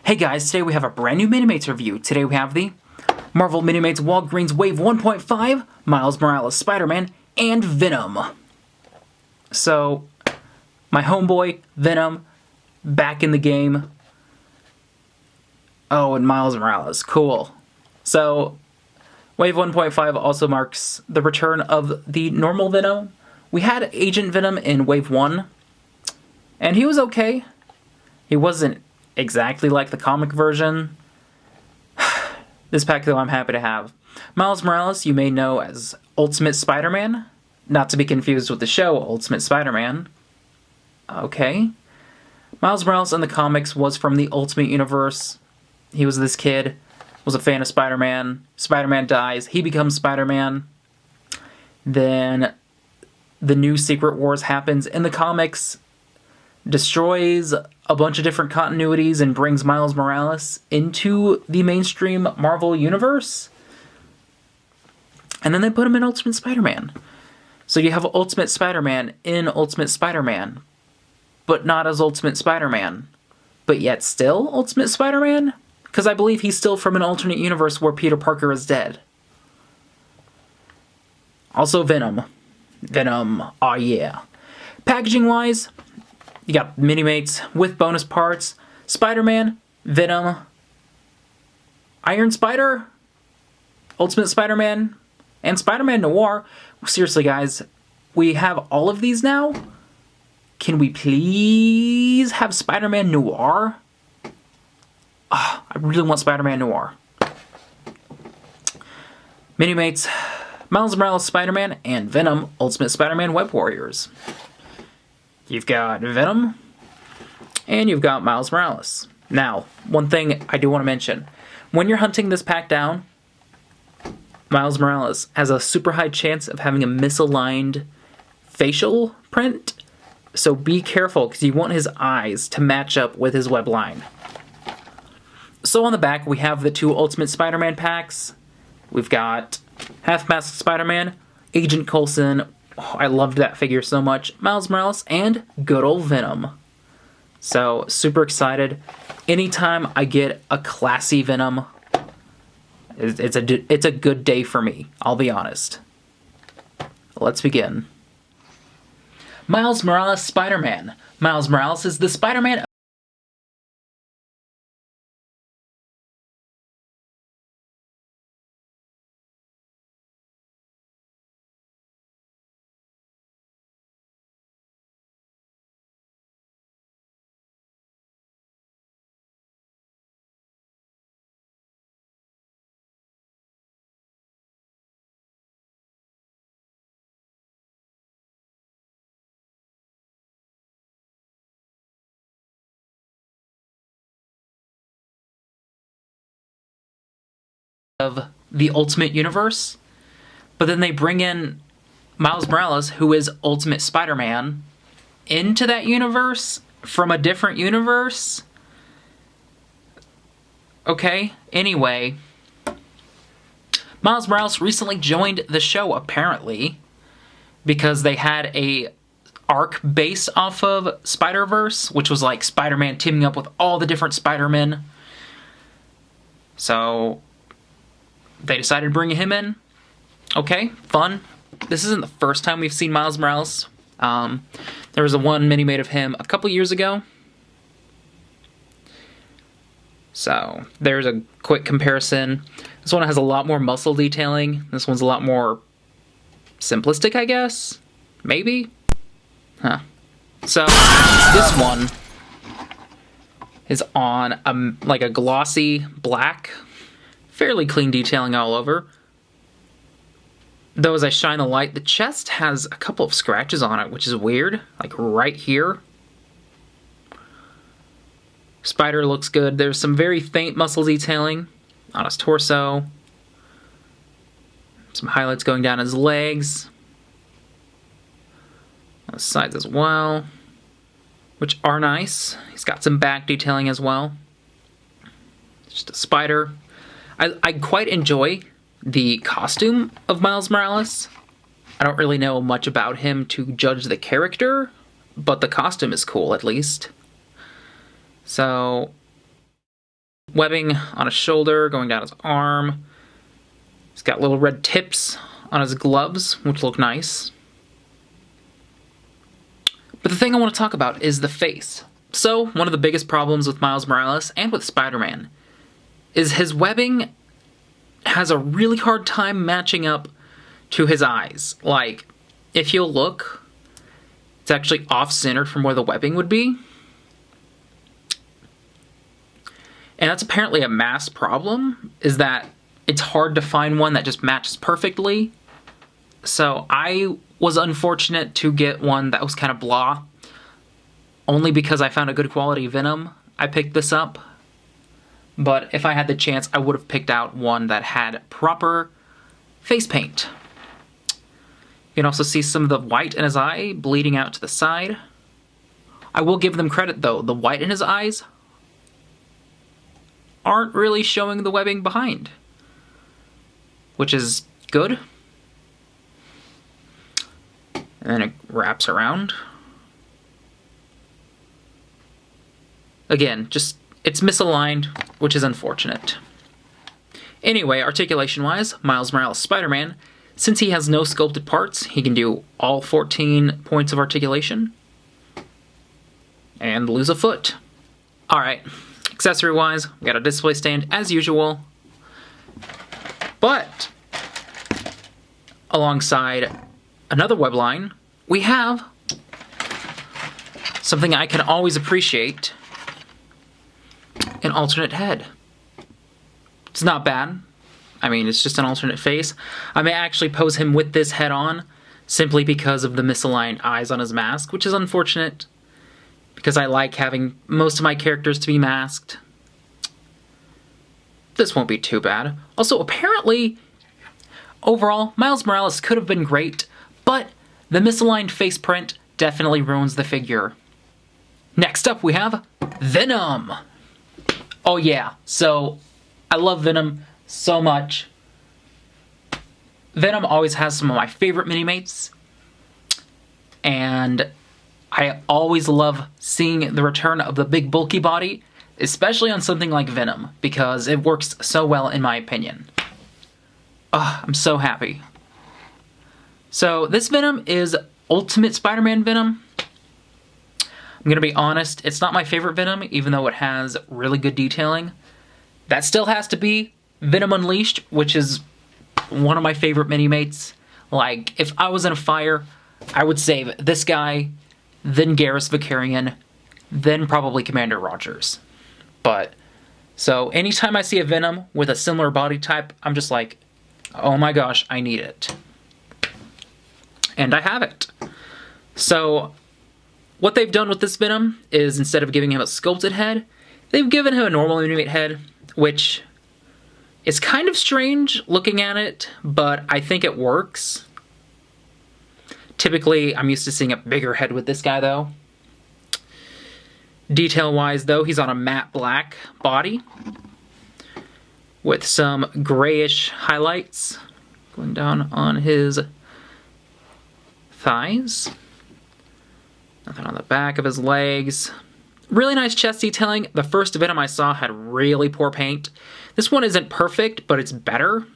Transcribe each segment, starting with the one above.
Hey guys, today we have a brand new Minimates review. Today we have the Marvel Minimates Walgreens Wave 1.5, Miles Morales Spider-Man, and Venom. So, my homeboy, Venom, back in the game. Oh, and Miles Morales, cool. So, Wave 1.5 also marks the return of the normal Venom. We had Agent Venom in Wave 1, and he was okay. He wasn't exactly like the comic version. This pack, though, I'm happy to have. Miles Morales, you may know as Ultimate Spider-Man, not to be confused with the show Ultimate Spider-Man. Okay. Miles Morales in the comics was from the Ultimate Universe. He was this kid, was a fan of Spider-Man. Spider-Man dies, he becomes Spider-Man. Then the new Secret Wars happens in the comics, destroys a bunch of different continuities and brings Miles Morales into the mainstream Marvel universe. And then they put him in Ultimate Spider-Man. So you have Ultimate Spider-Man in Ultimate Spider-Man, but not as Ultimate Spider-Man, but yet still Ultimate Spider-Man? Because I believe he's still from an alternate universe where Peter Parker is dead. Also Venom. Venom, aw yeah. Packaging-wise, you got Minimates with bonus parts, Spider-Man, Venom, Iron Spider, Ultimate Spider-Man, and Spider-Man Noir. Seriously, guys, we have all of these now? Can we please have Spider-Man Noir? I really want Spider-Man Noir. Minimates, Miles Morales Spider-Man, and Venom Ultimate Spider-Man Web Warriors. You've got Venom, and you've got Miles Morales. Now, one thing I do want to mention. When you're hunting this pack down, Miles Morales has a super high chance of having a misaligned facial print, so be careful, because you want his eyes to match up with his web line. So on the back, we have the two Ultimate Spider-Man packs. We've got Half-Masked Spider-Man, Agent Coulson. Oh, I loved that figure so much. Miles Morales, and good old Venom. So, super excited. Anytime I get a classy Venom, it's a good day for me, I'll be honest. Let's begin. Miles Morales Spider-Man. Miles Morales is the Spider-Man of the Ultimate Universe, but then they bring in Miles Morales, who is Ultimate Spider-Man, into that universe from a different universe. Okay, anyway, Miles Morales recently joined the show, apparently, because they had a arc based off of Spider-Verse, which was like Spider-Man teaming up with all the different Spider-Men. So they decided to bring him in. Okay, fun. This isn't the first time we've seen Miles Morales. There was a one mini-made of him a couple years ago. So, there's a quick comparison. This one has a lot more muscle detailing. This one's a lot more simplistic, I guess? Maybe? Huh. So, this one is on like a glossy black. Fairly clean detailing all over. Though as I shine the light, the chest has a couple of scratches on it, which is weird. Like right here. Spider looks good. There's some very faint muscle detailing on his torso. Some highlights going down his legs. On the sides as well, which are nice. He's got some back detailing as well. Just a spider. I quite enjoy the costume of Miles Morales. I don't really know much about him to judge the character, but the costume is cool at least. So Webbing on his shoulder, going down his arm. He's got little red tips on his gloves, which look nice. But the thing I want to talk about is the face. So, one of the biggest problems with Miles Morales and with Spider-Man is his webbing has a really hard time matching up to his eyes. Like, if you'll look, it's actually off-centered from where the webbing would be. And that's apparently a mass problem, is that it's hard to find one that just matches perfectly. So I was unfortunate to get one that was kind of blah. Only because I found a good quality Venom, I picked this up. But if I had the chance, I would have picked out one that had proper face paint. You can also see some of the white in his eye bleeding out to the side. I will give them credit though, the white in his eyes aren't really showing the webbing behind, which is good. And then it wraps around. Again, just, it's misaligned, which is unfortunate. Anyway, articulation-wise, Miles Morales Spider-Man, since he has no sculpted parts, he can do all 14 points of articulation and lose a foot. Alright, accessory-wise, we got a display stand as usual, but alongside another web line, we have something I can always appreciate, an alternate head. It's not bad. I mean, it's just an alternate face. I may actually pose him with this head on, simply because of the misaligned eyes on his mask, which is unfortunate, because I like having most of my characters to be masked. This won't be too bad. Also, apparently, overall, Miles Morales could have been great, but the misaligned face print definitely ruins the figure. Next up, we have Venom. Oh yeah, so I love Venom so much. Venom always has some of my favorite Minimates, and I always love seeing the return of the big bulky body, especially on something like Venom, because it works so well in my opinion. I'm so happy. So this Venom is Ultimate Spider-Man Venom. I'm gonna be honest, it's not my favorite Venom, even though it has really good detailing. That still has to be Venom Unleashed, which is one of my favorite Minimates. Like, if I was in a fire, I would save this guy, then Garrus Vicarian, then probably Commander Rogers. But, so anytime I see a Venom with a similar body type, I'm just like, oh my gosh, I need it. And I have it. So, what they've done with this Venom is, instead of giving him a sculpted head, they've given him a normal Minimate head, which is kind of strange looking at it, but I think it works. Typically, I'm used to seeing a bigger head with this guy, though. Detail-wise, though, he's on a matte black body with some grayish highlights going down on his thighs. Nothing on the back of his legs. Really nice chest detailing. The first Venom I saw had really poor paint. This one isn't perfect, but it's better.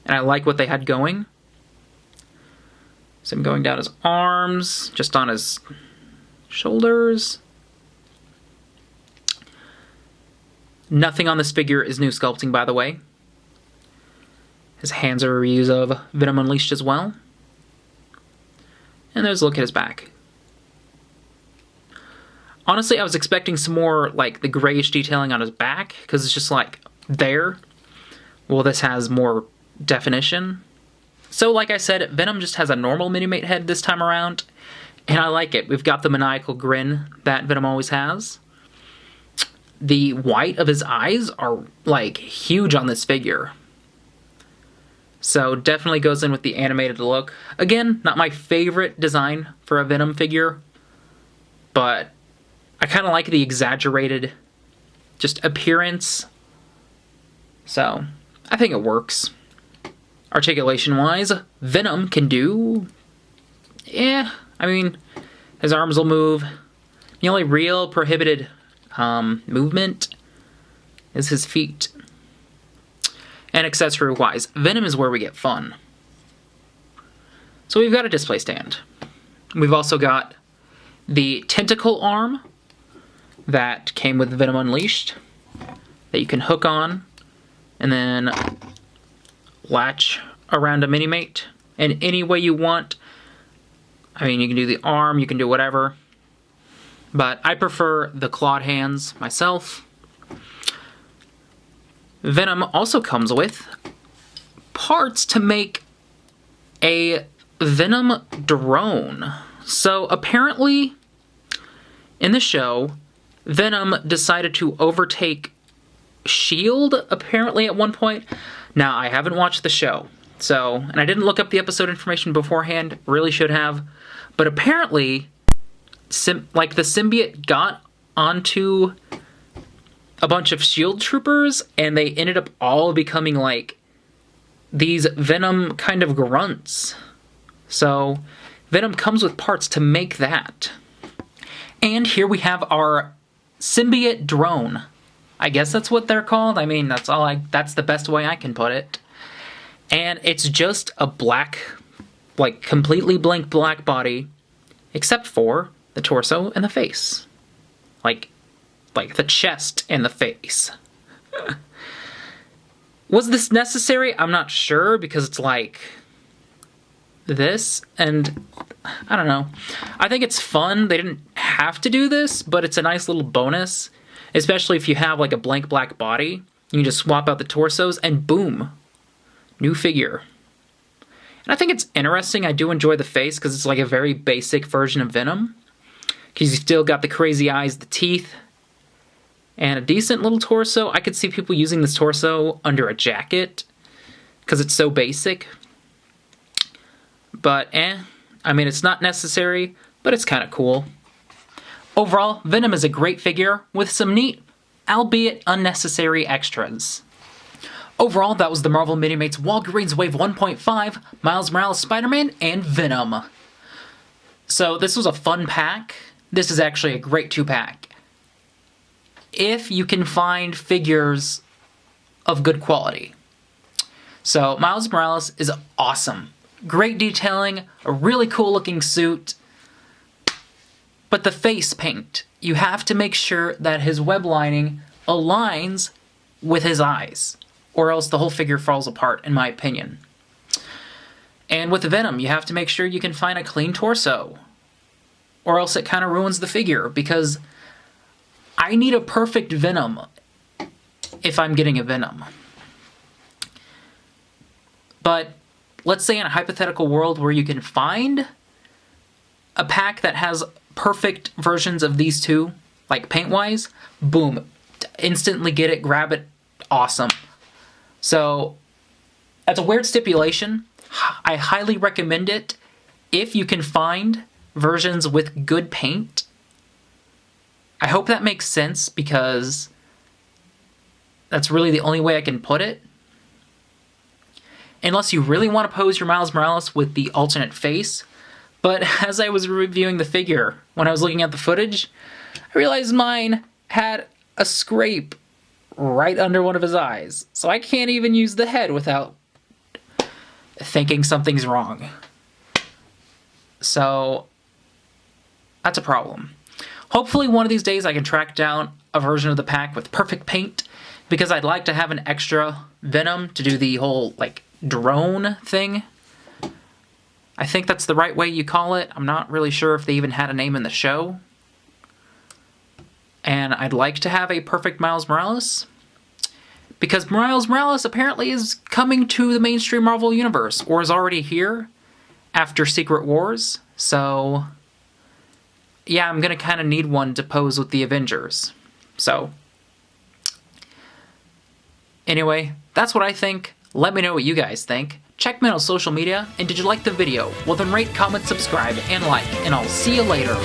And I like what they had going. So I'm going down his arms, just on his shoulders. Nothing on this figure is new sculpting, by the way. His hands are a reuse of Venom Unleashed as well. And there's a look at his back. Honestly, I was expecting some more, like, the grayish detailing on his back, because it's just, like, there. Well, this has more definition. So, like I said, Venom just has a normal Minimate head this time around, and I like it. We've got the maniacal grin that Venom always has. The white of his eyes are, like, huge on this figure. So, definitely goes in with the animated look. Again, not my favorite design for a Venom figure, but I kind of like the exaggerated just appearance. So, I think it works. Articulation-wise, Venom can do... I mean, his arms will move. The only real prohibited movement is his feet. And accessory-wise, Venom is where we get fun. So we've got a display stand. We've also got the tentacle arm that came with Venom Unleashed that you can hook on and then latch around a Minimate in any way you want. I mean, you can do the arm, you can do whatever. But I prefer the clawed hands myself. Venom also comes with parts to make a Venom Drone. So apparently, in the show, Venom decided to overtake S.H.I.E.L.D. apparently at one point. Now, I haven't watched the show, and I didn't look up the episode information beforehand, really should have, but apparently, the symbiote got onto a bunch of S.H.I.E.L.D. troopers, and they ended up all becoming like these Venom kind of grunts. So, Venom comes with parts to make that. And here we have our symbiote drone. I guess that's what they're called. I mean, that's the best way I can put it. And it's just a black, like completely blank black body, except for the torso and the face. Like the chest and the face. Was this necessary? I'm not sure, because it's like this, and I don't know. I think it's fun. They didn't have to do this, but it's a nice little bonus, especially if you have like a blank black body. You can just swap out the torsos and boom, new figure. And I think it's interesting. I do enjoy the face because it's like a very basic version of Venom, because you still got the crazy eyes, the teeth, and a decent little torso. I could see people using this torso under a jacket because it's so basic. But I mean, it's not necessary, but it's kind of cool. Overall, Venom is a great figure with some neat, albeit unnecessary extras. Overall, that was the Marvel Minimates Walgreens Wave 1.5, Miles Morales Spider-Man, and Venom. So this was a fun pack. This is actually a great 2-pack. If you can find figures of good quality. So Miles Morales is awesome. Great detailing, a really cool looking suit. But the face paint, you have to make sure that his web lining aligns with his eyes, or else the whole figure falls apart, in my opinion. And with Venom, you have to make sure you can find a clean torso, or else it kind of ruins the figure, because I need a perfect Venom if I'm getting a Venom. But let's say in a hypothetical world where you can find a pack that has perfect versions of these two, like paint-wise, boom, instantly get it, grab it, awesome. So, that's a weird stipulation. I highly recommend it if you can find versions with good paint. I hope that makes sense, because that's really the only way I can put it. Unless you really want to pose your Miles Morales with the alternate face. But as I was reviewing the figure, when I was looking at the footage, I realized mine had a scrape right under one of his eyes. So I can't even use the head without thinking something's wrong. So that's a problem. Hopefully one of these days I can track down a version of the pack with perfect paint, because I'd like to have an extra Venom to do the whole, like, drone thing. I think that's the right way you call it. I'm not really sure if they even had a name in the show. And I'd like to have a perfect Miles Morales, because Miles Morales apparently is coming to the mainstream Marvel Universe, or is already here after Secret Wars. So yeah, I'm gonna kind of need one to pose with the Avengers. So anyway, that's what I think. Let me know what you guys think. Check me out on social media, and did you like the video? Well then rate, comment, subscribe, and like, and I'll see you later.